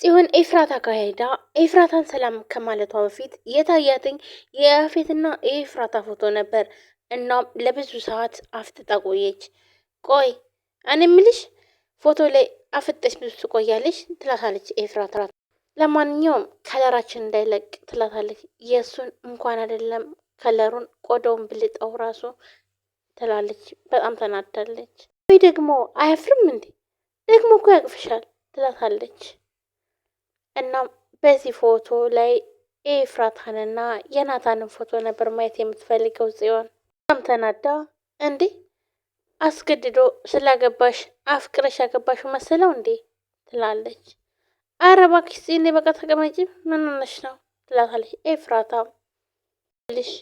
ጽዮን ኤፍራታ ጋር ሄዳ ኤፍራታን ሰላም ከማለቷ በፊት የታያትኝ የያፌትና የኤፍራታ ፎቶ ነበር። እናም ለብዙ ሰዓት አፍጥጣ ቆየች። ቆይ እኔ ምልሽ ፎቶ ላይ አፍጠሽ ብዙ ትቆያለሽ ትላታለች ኤፍራታ። ለማንኛውም ከለራችን እንዳይለቅ ትላታለች። የእሱን እንኳን አይደለም ከለሩን ቆዳውን ብልጠው ራሱ ትላለች። በጣም ተናዳለች። ወይ ደግሞ አያፍርም እንዴ ደግሞ እኮ ያቅፍሻል ትላታለች። እናም በዚህ ፎቶ ላይ ኤፍራታንና የናታንን ፎቶ ነበር ማየት የምትፈልገው ጽዮን። በጣም ተናዳ እንዴ አስገድዶ ስላገባሽ አፍቅረሽ ያገባሽ መሰለው እንዴ ትላለች። አረ እባክሽ ጽዮን በቃ ተቀመጪ ምን ሆነሽ ነው ትላታለች ኤፍራታ። ልሽ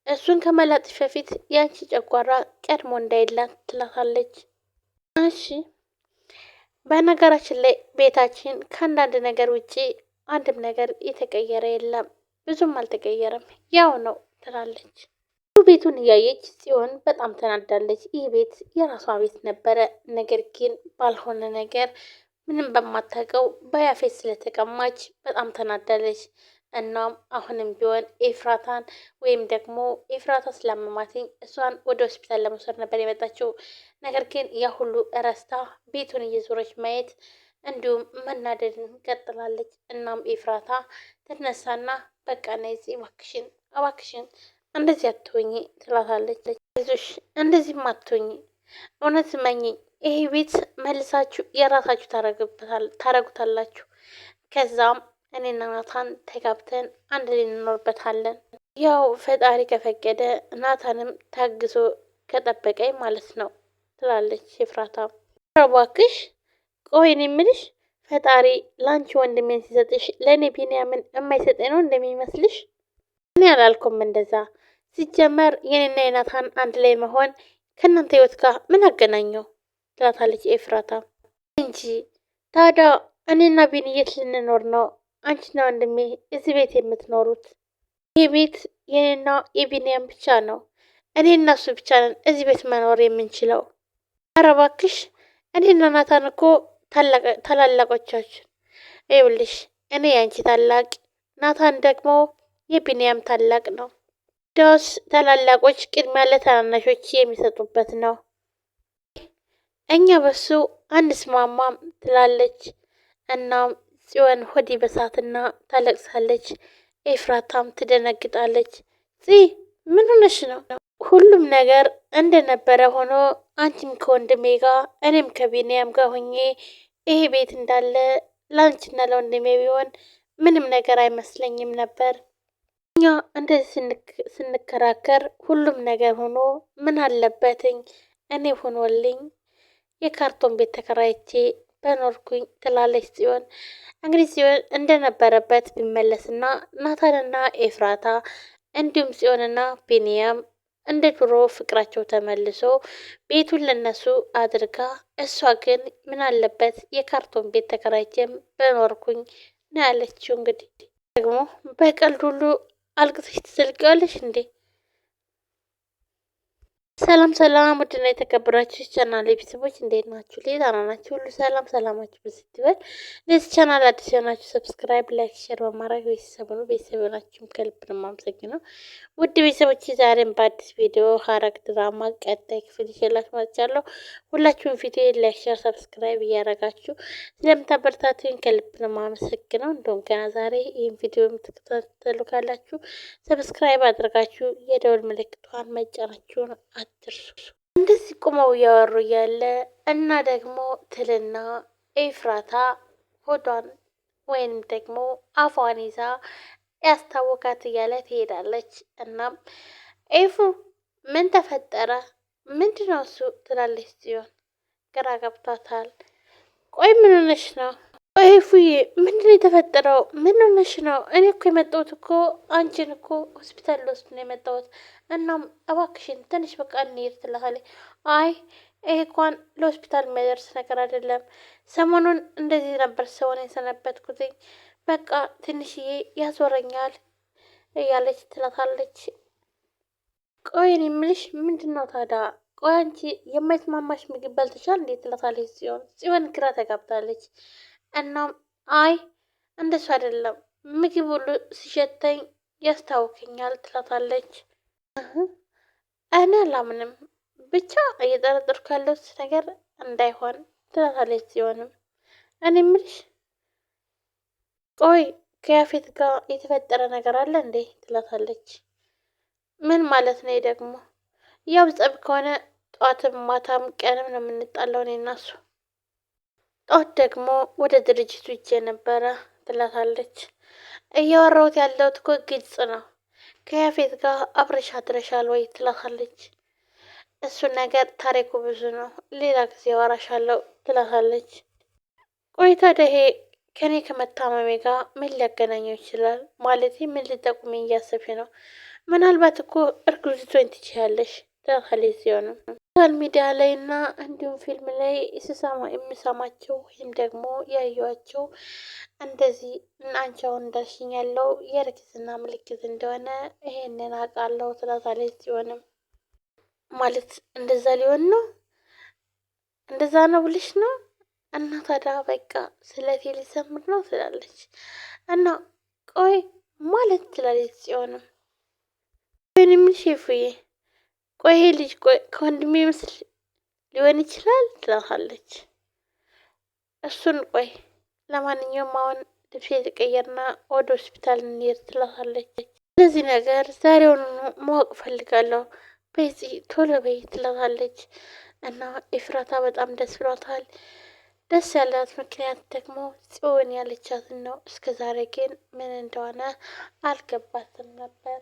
እሱን ከመላጥሽ በፊት ያንቺ ጨጓራ ቀድሞ እንዳይላት ትላታለች። እሺ በነገራችን ላይ ቤታችን ከአንዳንድ ነገር ውጪ አንድም ነገር የተቀየረ የለም፣ ብዙም አልተቀየረም፣ ያው ነው ትላለች። ቤቱን እያየች ጽዮን በጣም ተናዳለች። ይህ ቤት የራሷ ቤት ነበረ፣ ነገር ግን ባልሆነ ነገር ምንም በማታውቀው በያፌት ስለተቀማች በጣም ተናዳለች። እናም አሁንም ቢሆን ኤፍራታን ወይም ደግሞ ኤፍራታ ስላመማትኝ እሷን ወደ ሆስፒታል ለመውሰድ ነበር የመጣችው። ነገር ግን ያ ሁሉ እረስታ ቤቱን እየዞረች ማየት እንዲሁም መናደድን ቀጥላለች። እናም ኤፍራታ ትነሳና በቃ ነይ እባክሽን እባክሽን እንደዚህ አትሆኚ ትላታለች። አይዞሽ እንደዚህም አትሆኚ፣ እውነት መኝኝ ይሄ ቤት መልሳችሁ የራሳችሁ ታረጉታላችሁ። ከዛም እኔና ናታን ተጋብተን አንድ ላይ እንኖርበታለን። ያው ፈጣሪ ከፈቀደ ናታንም ታግሶ ከጠበቀኝ ማለት ነው ትላለች ኤፍራታ። እባክሽ ቆይ እኔ የምልሽ ፈጣሪ ለአንቺ ወንድሜን ሲሰጥሽ ለእኔ ቢንያምን የማይሰጠኝ ነው እንደሚመስልሽ? እኔ አላልኩም እንደዛ። ሲጀመር የኔና የናታን አንድ ላይ መሆን ከእናንተ ህይወት ጋር ምን አገናኘው? ትላታለች ኤፍራታ። እንጂ ታዲያ እኔና ቢኒ የት ልንኖር ነው? አንቺና ወንድሜ እዚህ ቤት የምትኖሩት? ይህ ቤት የኔና የቢንያም ብቻ ነው። እኔ እና እሱ ብቻ ነን እዚህ ቤት መኖር የምንችለው። ኧረ እባክሽ እኔና ናታን እኮ ታላላቆቻችን። ይኸውልሽ እኔ ያንቺ ታላቅ፣ ናታን ደግሞ የቢንያም ታላቅ ነው። ዳስ ታላላቆች ቅድሚያ ለታናናሾች የሚሰጡበት ነው። እኛ በሱ አንስማማም ትላለች። እናም ጽዮን ሆዲ በሳትና ታለቅሳለች። ኤፍራታም ትደነግጣለች። ምን ሆነሽ ነው? ሁሉም ነገር እንደነበረ ሆኖ አንቺም ከወንድሜ ጋር እኔም ከቢንያም ጋር ሆኜ ይሄ ቤት እንዳለ ለአንቺና ለወንድሜ ቢሆን ምንም ነገር አይመስለኝም ነበር። እኛ እንደዚህ ስንከራከር ሁሉም ነገር ሆኖ ምን አለበትኝ እኔ ሆኖልኝ የካርቶን ቤት ተከራይቼ በኖርኩኝ ትላለች ጽዮን። እንግዲህ ጽዮን እንደነበረበት ቢመለስና ናታንና ኤፍራታ እንዲሁም ጽዮንና ቢንያም እንደ ድሮ ፍቅራቸው ተመልሶ ቤቱን ለነሱ አድርጋ እሷ ግን ምን አለበት የካርቶን ቤት ተከራይቼም በኖርኩኝ ነው ያለችው። እንግዲህ ደግሞ በቀልድ ሁሉ አልቅሰሽ ትዘልቂዋለሽ እንዴ? ሰላም ሰላም፣ ውድና የተከበራችሁ ቻናል ቤተሰቦች እንዴት ናችሁ? ሌላ ናችሁ ሁሉ ሰላም ሰላማችሁ ብዙ ይበል። ለዚህ ቻናል አዲስ የሆናችሁ ሰብስክራይብ፣ ላይክ፣ ሼር በማድረግ ቤተሰብ ነው። ቤተሰብ ናችሁም ከልብ ነው የማመሰግነው። ውድ ቤተሰቦች ዛሬም በአዲስ ቪዲዮ ሐረግ ድራማ ቀጣይ ክፍል ይዤላችሁ መጥቻለሁ። ሁላችሁም ቪዲዮ ላይክ፣ ሼር፣ ሰብስክራይብ እያደረጋችሁ ስለምታበረታቱኝ ከልብ ነው የማመሰግነው። እንደውም ገና ዛሬ ይህን ቪዲዮ የምትከታተሉ ካላችሁ ሰብስክራይብ አድርጋችሁ የደወል ምልክቷን መጫናችሁን አትርሱ። እንደዚህ ቁመው እያወሩ እያለ እና ደግሞ ትልና ኤፍራታ ሆዷን ወይንም ደግሞ አፏን ይዛ ያስታወካት እያለ ትሄዳለች። እናም ኤፉ ምን ተፈጠረ? ምንድነው እሱ ትላለች ሲሆን ግራ ገብቷታል። ቆይ ምን ሆነሽ ነው? ቆይ ኤፉዬ ምንድነው የተፈጠረው? ምን ሆነሽ ነው? እኔ እኮ የመጣሁት እኮ አንቺን እኮ ሆስፒታል ልወስድ ነው የመጣሁት። እናም እባክሽን ትንሽ በቃ እንሂድ ትላታለች። አይ ይሄ እንኳን ለሆስፒታል የሚያደርስ ነገር አይደለም። ሰሞኑን እንደዚህ ነበር ሰውን የሰነበትኩትኝ። በቃ ትንሽዬ ያዞረኛል እያለች ትላታለች። ቆይ እኔ የምልሽ ምንድን ነው ታዲያ? ቆይ አንቺ የማይስማማሽ ምግብ በልተሻል እንዴት? ትላታለች ጽዮን ግራ ተጋብታለች። እናም አይ እንደሱ አይደለም ምግብ ሁሉ ሲሸተኝ ያስታውከኛል ትላታለች። እኔ አላምንም ብቻ እየጠረጠርኩ ያለሁት ነገር እንዳይሆን ትላታለች። ሲሆንም እኔ ምልሽ ቆይ ከያፌት ጋር የተፈጠረ ነገር አለ እንዴ ትላታለች። ምን ማለት ነው ደግሞ? ያው ጸብ ከሆነ ጠዋትም ማታም ቀንም ነው የምንጣላው እኔ እና እሱ። ጠዋት ደግሞ ወደ ድርጅቱ ሂጄ ነበረ ትላታለች። እያወራሁት ያለሁት እኮ ግልጽ ነው። ከያፌት ጋር አብረሽ አድረሻል ወይ ትላታለች። እሱን ነገር ታሪኩ ብዙ ነው፣ ሌላ ጊዜ አወራሻለሁ ትላታለች። ቆይ ታዲያ ይሄ ከኔ ከመታመሜ ጋር ምን ሊያገናኘው ይችላል? ማለት ምን ልጠቁመኝ እያሰብሽ ነው? ምናልባት እኮ እርጉዝ ልትሆኚ ትችያለሽ ትላታለች። ሲሆንም ሶሻል ሚዲያ ላይ እና እንዲሁም ፊልም ላይ የምሰማቸው ወይም ደግሞ ያየኋቸው እንደዚህ አንቺ አሁን እንዳልሽኝ ያለው የእርግዝና ምልክት እንደሆነ ይሄንን አውቃለሁ ትላታለች። ሲሆንም ማለት እንደዛ ሊሆን ነው እንደዛ ነው ብልሽ ነው እና ታዲያ በቃ ስለቴ ሊሰምር ነው ትላለች። እና ቆይ ማለት ትላለች። ሲሆንም ወይን የሚልሽ ቆይ ይሄ ልጅ ቆይ ከወንድሜ ምስል ሊሆን ይችላል ትላታለች። እሱን ቆይ ለማንኛውም አሁን ልብሴ የተቀየርና ወደ ሆስፒታል እንሄድ ትላታለች። ስለዚህ ነገር ዛሬውኑ ማወቅ ፈልጋለሁ በዚህ ቶሎ በይ ትላታለች። እና ኤፍራታ በጣም ደስ ብሏታል። ደስ ያላት ምክንያት ደግሞ ጽዮን ያለቻትን ነው። እስከ ዛሬ ግን ምን እንደሆነ አልገባትም ነበር።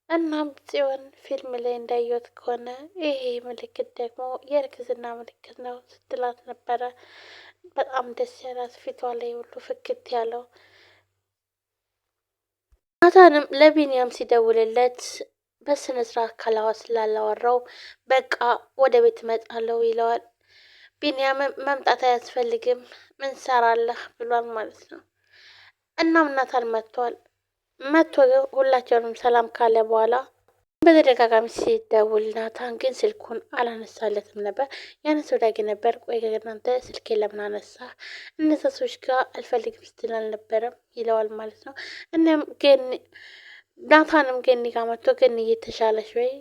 እናም ጽዮን ፊልም ላይ እንዳየሁት ከሆነ ይሄ ምልክት ደግሞ የእርግዝና ምልክት ነው ስትላት ነበረ። በጣም ደስ ያላት ፊቷ ላይ ሁሉ ፍክት ያለው። ናታንም ለቢንያም ሲደውልለት በስነ ስርዓት ካላዋ ስላላወራው በቃ ወደ ቤት እመጣለሁ ይለዋል። ቢንያምም መምጣት አያስፈልግም ምን ሰራለህ ብሏል ማለት ነው። እናም ናታን መጥቷል። መጥቶ ሁላቸውንም ሰላም ካለ በኋላ በተደጋጋሚ ሲደውል ናታን ግን ስልኩን አላነሳለትም ነበር። ያነሰው ዳጊ ነበር። ቆይ እናንተ ስልኬን ለምን አነሳ? እነዛ ሰዎች ጋር አልፈልግም ስትል አልነበረም ይለዋል ማለት ነው። እናም ግን ናታንም ገኒ ጋር መጥቶ ገኒ እየተሻለሽ ወይ